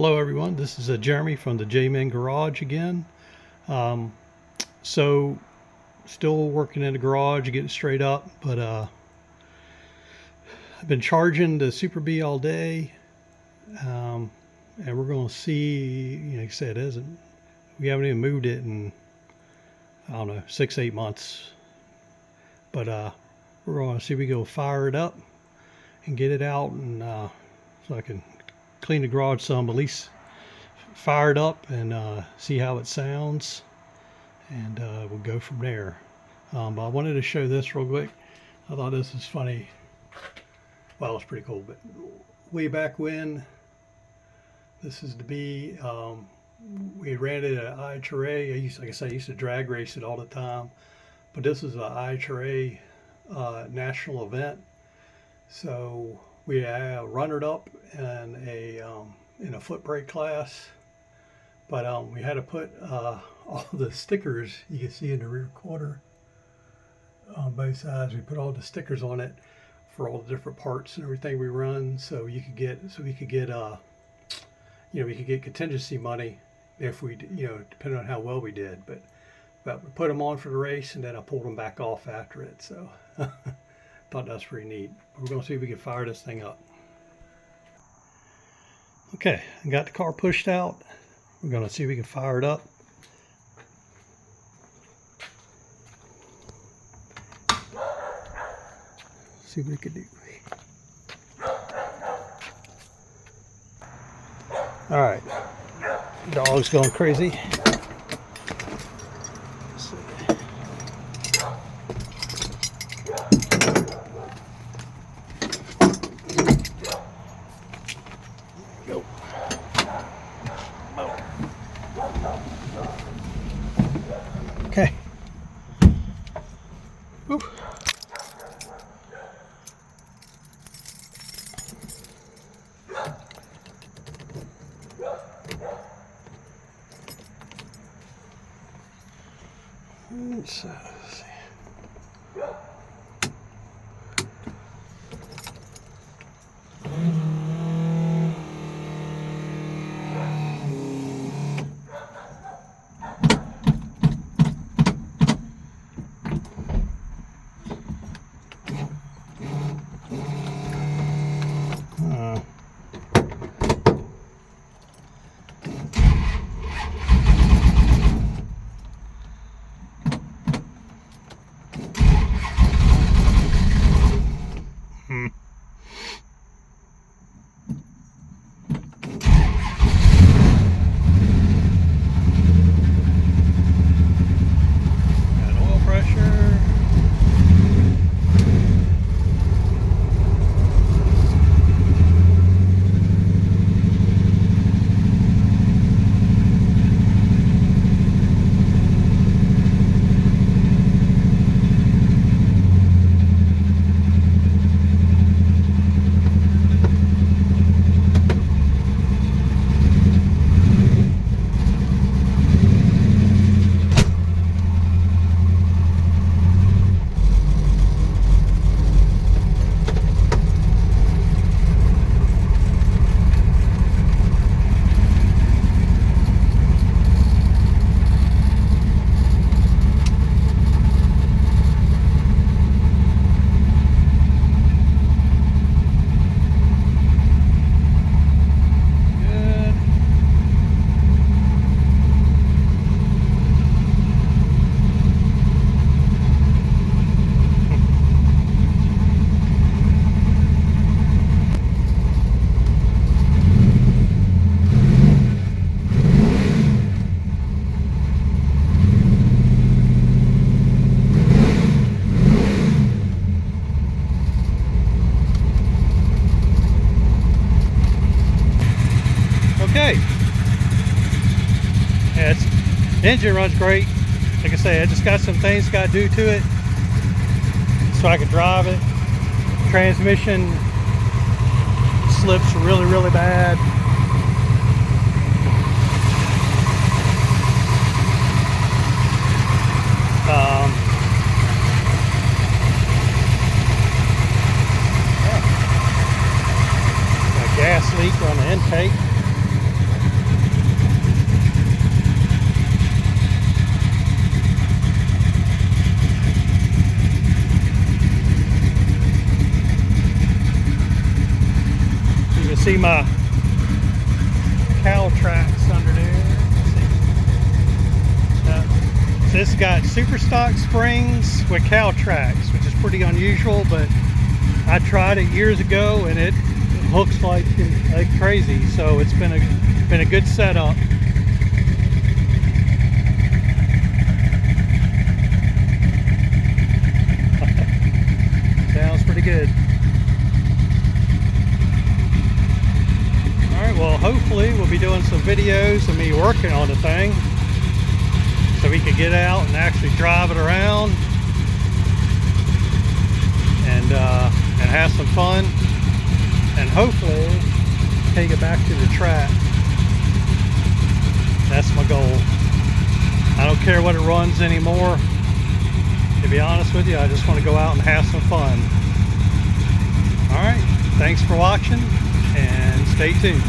Hello everyone, this is Jeremy from the JMEN garage again. So still working in the garage to get it straight up, but I've been charging the Super Bee all day, and we're going to see, like I said, we haven't even moved it in, I don't know, 6-8 months, but we're going to see if we go fire it up and get it out, and so I can clean the garage some, at least fire it up and see how it sounds, and we'll go from there. But I wanted to show this real quick. I thought this was funny. Well, it's pretty cool, but way back when, this is the Bee. We ran it at IHRA. Like I said, I used to drag race it all the time, but this is an IHRA national event. So we run it up in a foot brake class, but we had to put all the stickers you can see in the rear quarter on both sides. We put all the stickers on it for all the different parts and everything we run, so we could get we could get contingency money if we, depending on how well we did. But we put them on for the race, and then I pulled them back off after it. So thought that's pretty neat. We're going to see if we can fire this thing up. Okay, I got the car pushed out. We're going to see if we can fire it up. See what we can do. All right, dog's going crazy. Let's see. Go. Okay. Woo. Let's see. Okay. Yeah, the engine runs great. Like I say, I just got some things got to do to it so I can drive it. Transmission slips really, really bad. Got a gas leak on the intake. see my cow tracks under there. Let's see. So this got super stock springs with cow tracks, which is pretty unusual, but I tried it years ago and it hooks like crazy. So it's been a good setup. Sounds pretty good. Alright, well hopefully we'll be doing some videos of me working on the thing so we could get out and actually drive it around and have some fun, and hopefully take it back to the track. That's my goal. I don't care what it runs anymore. To be honest with you, I just want to go out and have some fun. Alright, thanks for watching and stay tuned.